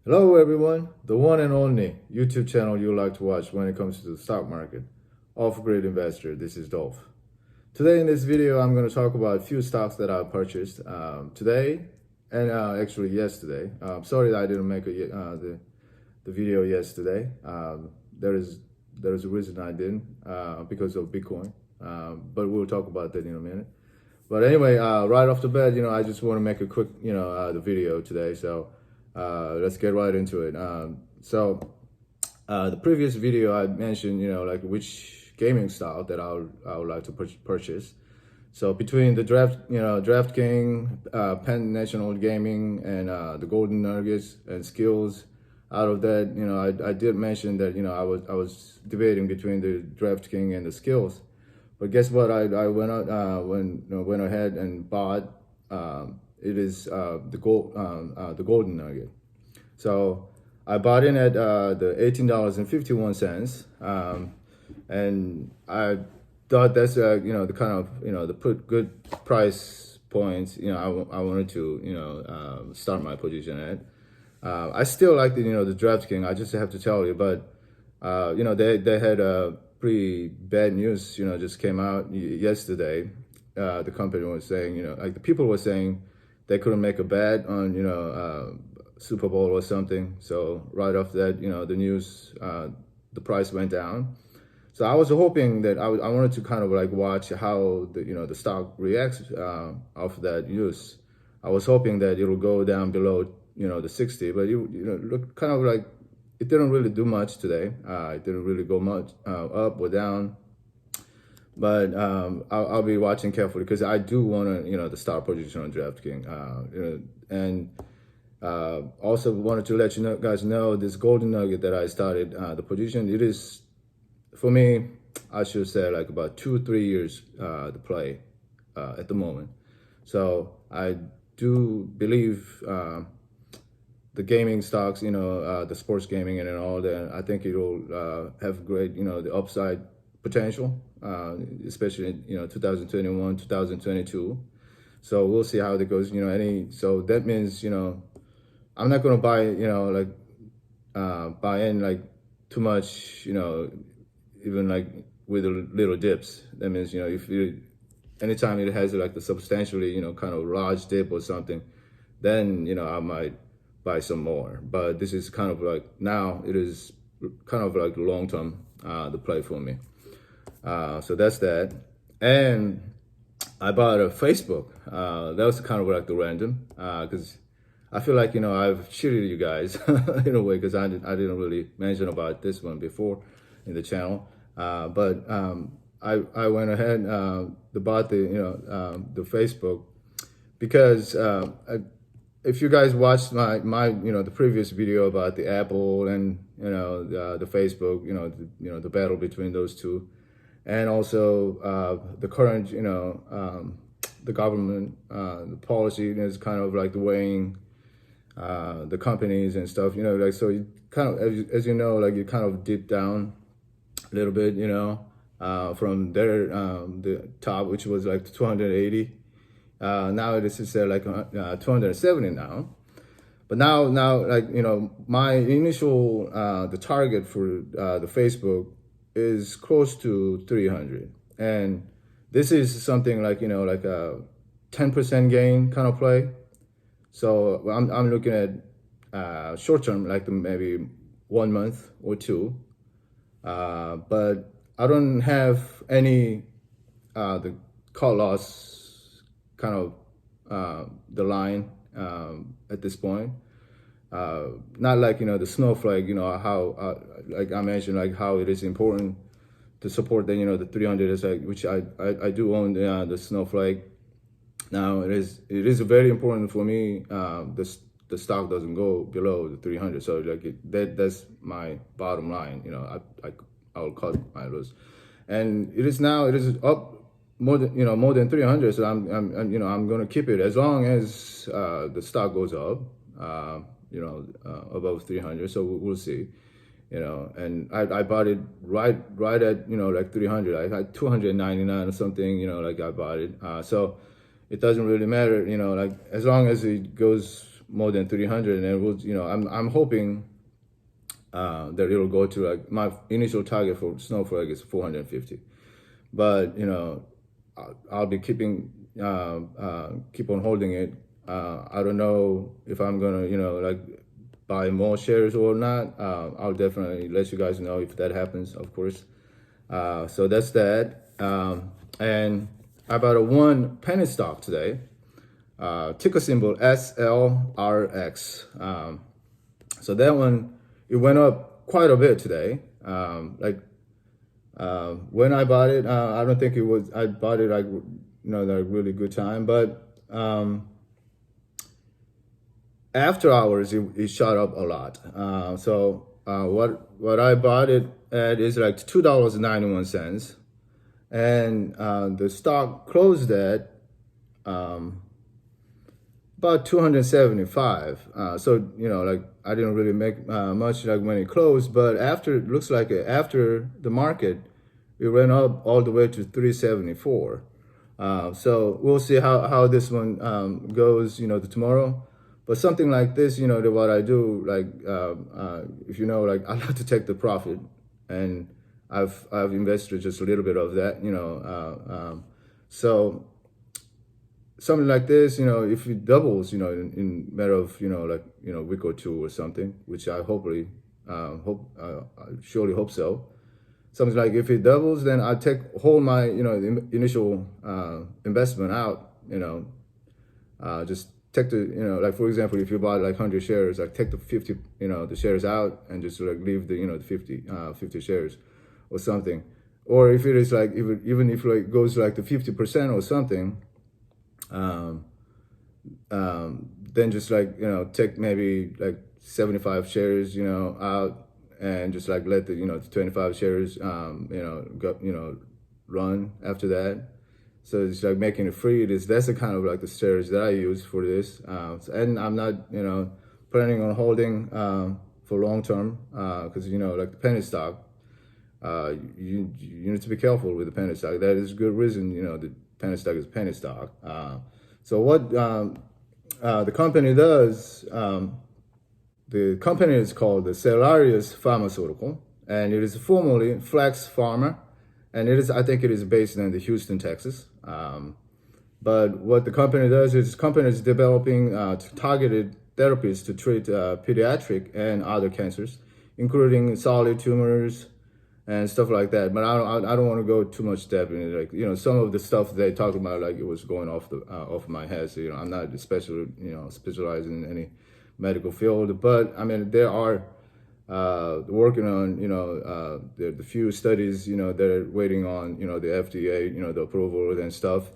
Hello everyone, the one and only YouTube channel you like to watch when it comes to the stock market. Off-grid investor, this is Dolph. Today in this video, I'm going to talk about a few stocks that I purchased today and actually yesterday. Sorry that I didn't make the video yesterday. There is a reason I didn't because of Bitcoin, but we'll talk about that in a minute. But anyway, right off the bat, I just want to make a quick, the video today. So let's get right into it. The previous video I mentioned, like which gaming style that I would like to purchase. So between the Draftking, Penn National Gaming, and the Golden Nuggets and Skills, out of that, I did mention that I was debating between the Draftking and the Skills. But guess what? I went out went ahead and bought. It is the Golden Nugget. So I bought in at the $18.51, and I thought that's the kind of the good price points I wanted to start my position at. I still like the the DraftKings. I just have to tell you, but they had a pretty bad news, just came out yesterday. The company was saying, like the people were saying they couldn't make a bet on, Super Bowl or something. So right after that, the news, the price went down. So I was hoping that I wanted to kind of like watch how the stock reacts off that news. I was hoping that it'll go down below, the 60, but look kind of like it didn't really do much today. It didn't really go much up or down. But I'll be watching carefully because I do want to, the start position on DraftKings. And also wanted to let you guys know this Golden Nugget that I started the position. It is, for me, I should say like about 2-3 years to play at the moment. So I do believe the gaming stocks, the sports gaming and all that, I think it'll have great, the upside potential, especially in 2021, 2022. So we'll see how that goes. So that means I'm not gonna buy buy in like too much, even like with the little dips. That means if anytime it has like the substantially kind of large dip or something, then I might buy some more. But this is kind of like now it is kind of like long term the play for me. So that's that. And I bought a Facebook. That was kind of like the random because I feel like I've cheated you guys in a way because I didn't really mention about this one before in the channel. But I went ahead to bought the Facebook because if you guys watched my the previous video about the Apple and the Facebook, the battle between those two, and also the current the government the policy is kind of like the weighing the companies and stuff, like so you kind of as you know, like you kind of dip down a little bit, from their the top, which was like 280. Now it is like 270 now. But now like my initial the target for the Facebook is close to 300, and this is something like like a 10% gain kind of play. So I'm looking at short term, like maybe 1 month or two, but I don't have any the call loss kind of the line at this point. Not like the Snowflake, how like I mentioned, like how it is important to support the the 300 is like, which I do own the Snowflake. Now it is very important for me. The stock doesn't go below the 300, so like that's my bottom line. I'll cut my loss, and it is up more than 300. So I'm gonna keep it as long as the stock goes up. Above 300. So we'll see. And I bought it right at like 300. I had 299 or something. Like I bought it. So it doesn't really matter. Like as long as it goes more than 300, and it will, I'm hoping that it'll go to, like, my initial target for Snowflake is 450. But I'll be keep on holding it. I don't know if I'm gonna like buy more shares or not. I'll definitely let you guys know if that happens, of course. So that's that. And I bought a one penny stock today. Ticker symbol SLRX. So that one, it went up quite a bit today. When I bought it, I don't think I bought it like like really good time, but after hours it shot up a lot. What I bought it at is like $2.91, and the stock closed at about 275. So like I didn't really make much like when it closed, but after the market, it went up all the way to 374. So we'll see how this one goes tomorrow. But something like this, what I do, like if like I like to take the profit, and I've invested just a little bit of that, so something like this, if it doubles, in matter of, a week or two or something, which I I surely hope so. Something like if it doubles, then I hold my, the initial investment out, just take the, like for example, if you buy like 100 shares, like take the 50, the shares out and just like leave the, the 50 shares or something. Or if it is like, even if like goes like the 50% or something, then just like take maybe like 75 shares out, and just like let the the 25 shares go run after that. So it's like making it free. That's the kind of like the shares that I use for this, and I'm not planning on holding for long term, because like the penny stock, you need to be careful with the penny stock. That is good reason the penny stock is penny stock. So what the company does, the company is called the SLRX Pharmaceutical, and it is formerly Flex Pharma, and I think it is based in the Houston, Texas. But what the company does is company is developing targeted therapies to treat pediatric and other cancers, including solid tumors and stuff like that. But I don't want to go too much depth in it. Like some of the stuff they talk about, like it was going off my head. So I'm not specialized in any medical field, but I mean they are working on the few studies they're waiting on the FDA the approval and stuff,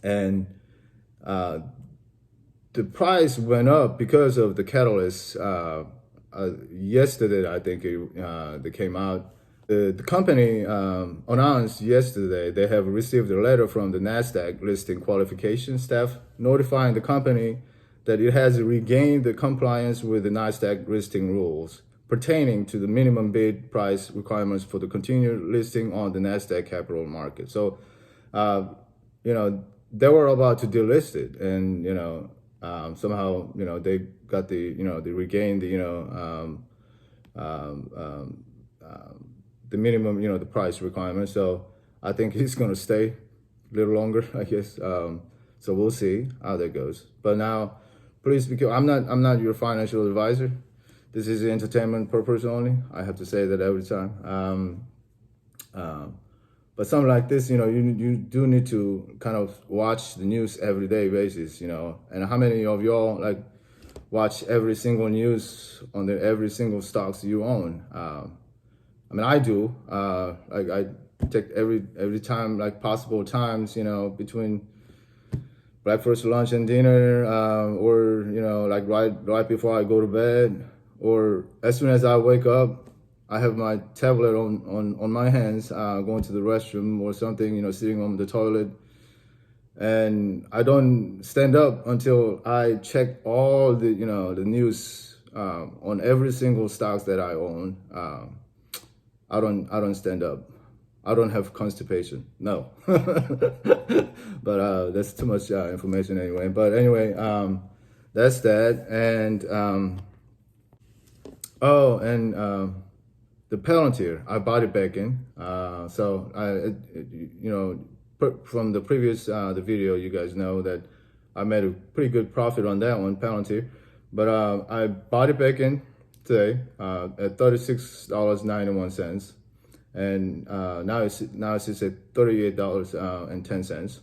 and the price went up because of the catalyst. Yesterday I think they came out. The company announced yesterday they have received a letter from the NASDAQ listing qualification staff notifying the company that it has regained the compliance with the NASDAQ listing rules pertaining to the minimum bid price requirements for the continued listing on the NASDAQ capital market. So, they were about to delist it, and somehow they got they regained the minimum the price requirement. So I think he's gonna stay a little longer, I guess. So we'll see how that goes. But now, please be careful. I'm not your financial advisor. This is entertainment purpose only. I have to say that every time. But something like this, you do need to kind of watch the news every day basis, And how many of y'all like watch every single news on every single stocks you own? I mean, I do. Like I take every time, like possible times, between breakfast, lunch, and dinner, or like right before I go to bed, or as soon as I wake up, I have my tablet on my hands, going to the restroom or something, sitting on the toilet, and I don't stand up until I check all the the news on every single stocks that I own. I don't stand up. I don't have constipation. No. But that's too much information anyway. But anyway, that's that. And the Palantir, I bought it back in. So from the previous the video, you guys know that I made a pretty good profit on that one, Palantir. But I bought it back in today at $36.91, and now it's at $38.10.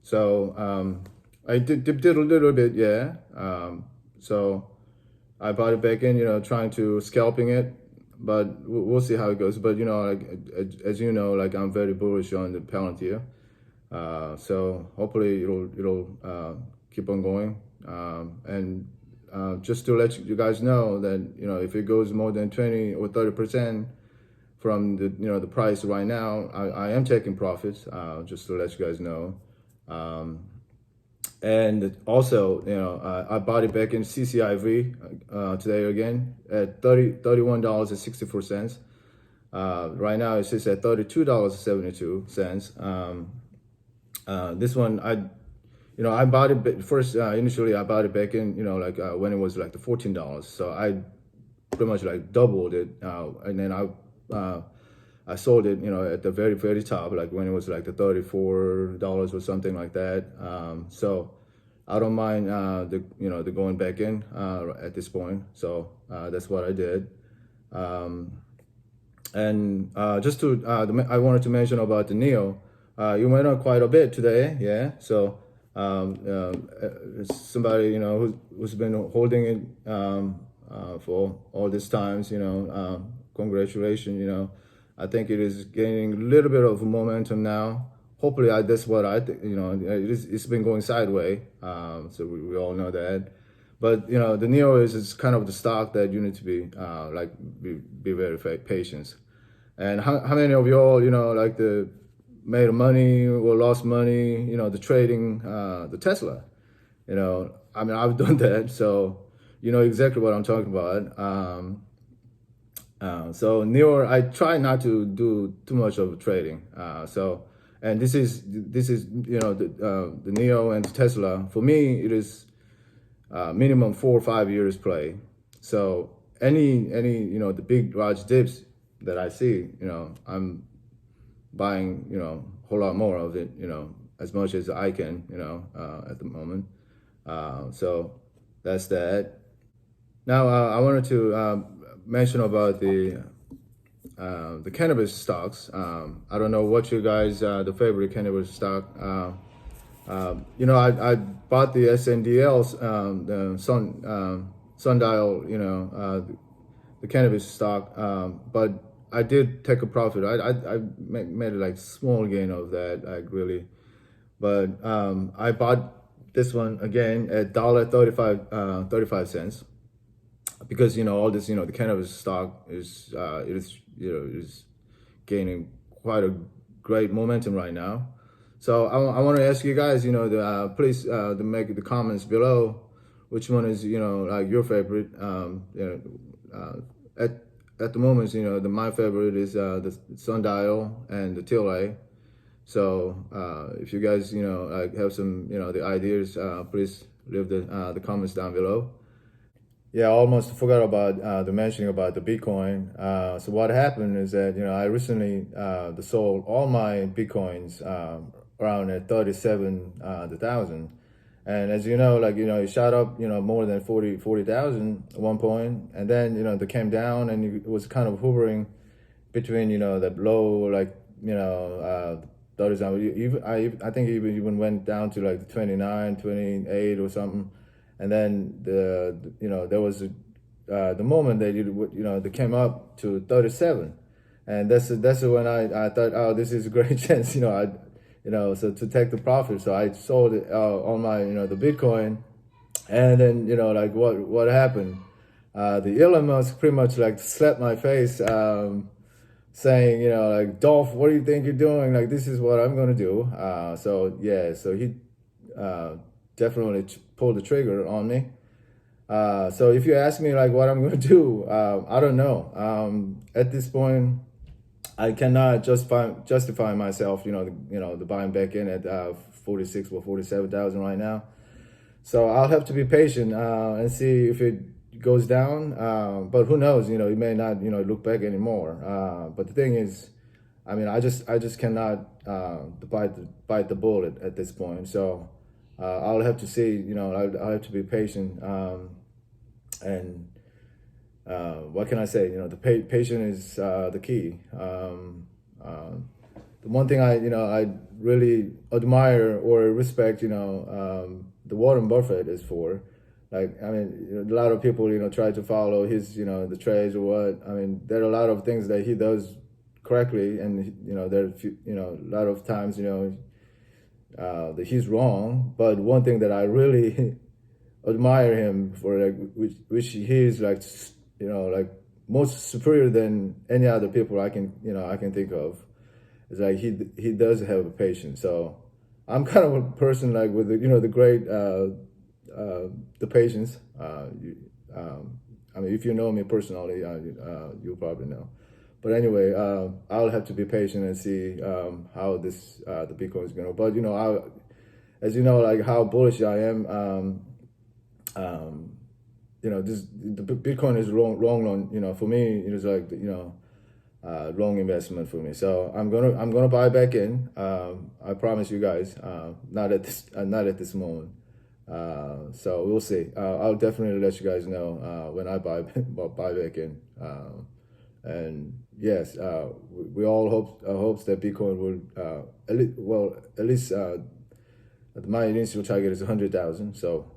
So I did a little bit, yeah. So I bought it back in, trying to scalping it, but we'll see how it goes. But as you know, like I'm very bullish on the Palantir. So hopefully it'll keep on going. And just to let you guys know that if it goes more than 20 or 30% from the price right now, I am taking profits. Just to let you guys know. And also, I bought it back in CCIV today again at $31.64. Right now it sits at $32.72. This one I bought it first. Initially, I bought it back in, when it was like the $14. So I pretty much like doubled it, and then I sold it, at the very, very top, like when it was like the $34 or something like that. So I don't mind the going back in at this point. So that's what I did. And just to I wanted to mention about the NEO. You went up quite a bit today, yeah. So somebody who's been holding it for all these times, congratulations, I think it is gaining a little bit of momentum now. Hopefully, that's what I think. It's been going sideways, so we all know that. But the NEO is kind of the stock that you need to be be very patient. And how many of y'all made money or lost money? The trading the Tesla. I mean, I've done that, so you know exactly what I'm talking about. So NEO, I try not to do too much of trading. And this is the NEO and the Tesla. For me, it is minimum 4 or 5 years play. So any the big large dips that I see, I'm buying a whole lot more of it, as much as I can, at the moment. So that's that. Now I wanted to mention about the cannabis stocks. I don't know what you guys the favorite cannabis stock. I bought the SNDLs, the sundial, the cannabis stock, but I did take a profit. I made a small gain of that, really, but I bought this one again at $1.35. Because all this the cannabis stock is is gaining quite a great momentum right now. So I want to ask you guys please to make the comments below which one is your favorite. At the moment my favorite is the sundial and the TLA. So if you guys have some the ideas, please leave the comments down below. Yeah, I almost forgot about the mentioning about the Bitcoin. So what happened is that I recently sold all my Bitcoins around at 37,000, and as you know, it shot up more than 40,000 at one point, and then they came down, and it was kind of hovering between the low 30,000. I think it even went down to the 29, 28 or something. And then there was the moment that they came up to 37, and that's when I thought, oh, this is a great chance, so to take the profit. So I sold it on my the Bitcoin, and then what happened? The Elon Musk pretty much slapped my face, saying Dolph, what do you think you're doing? This is what I'm gonna do. So he definitely pulled the trigger on me. So if you ask me what I'm going to do, I don't know. At this point, I cannot justify myself, the buying back in at 46 or 47,000 right now. So I'll have to be patient and see if it goes down. But who knows? You know, it may not, you know, look back anymore. But the thing is, I mean, I just cannot bite the bullet at this point. So I'll have to see. You know, I'll have to be patient. And what can I say? You know, the patient is the key. The one thing I really admire or respect, the Warren Buffett is for. Like, I mean, you know, a lot of people, you know, try to follow his, you know, the trades or what. I mean, there are a lot of things that he does correctly, and you know, there are, you know, a lot of times, you know, that he's wrong. But one thing that I really admire him for, like, which he is, like, you know, like most superior than any other people I can think of. It's like he does have a patience. So I'm kind of a person like with the, you know, the great the patience. I mean, if you know me personally, you'll probably know. But anyway, I'll have to be patient and see how this the Bitcoin is going to. But you know, as you know, like how bullish I am. You know, the Bitcoin is long. You know, for me, it is like, you know, long investment for me. So I'm gonna buy back in. I promise you guys. Not at this moment. So we'll see. I'll definitely let you guys know when I buy back in. And yes, we all hopes that Bitcoin will at least my initial target is 100,000. So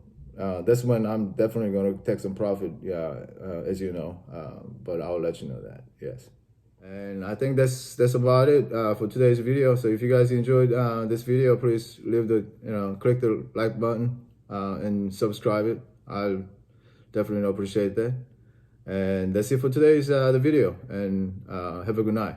that's when I'm definitely going to take some profit. As you know. But I'll let you know that. Yes. And I think that's about it for today's video. So if you guys enjoyed this video, please click the like button and subscribe it. I'll definitely appreciate that. And that's it for today's the video. And have a good night.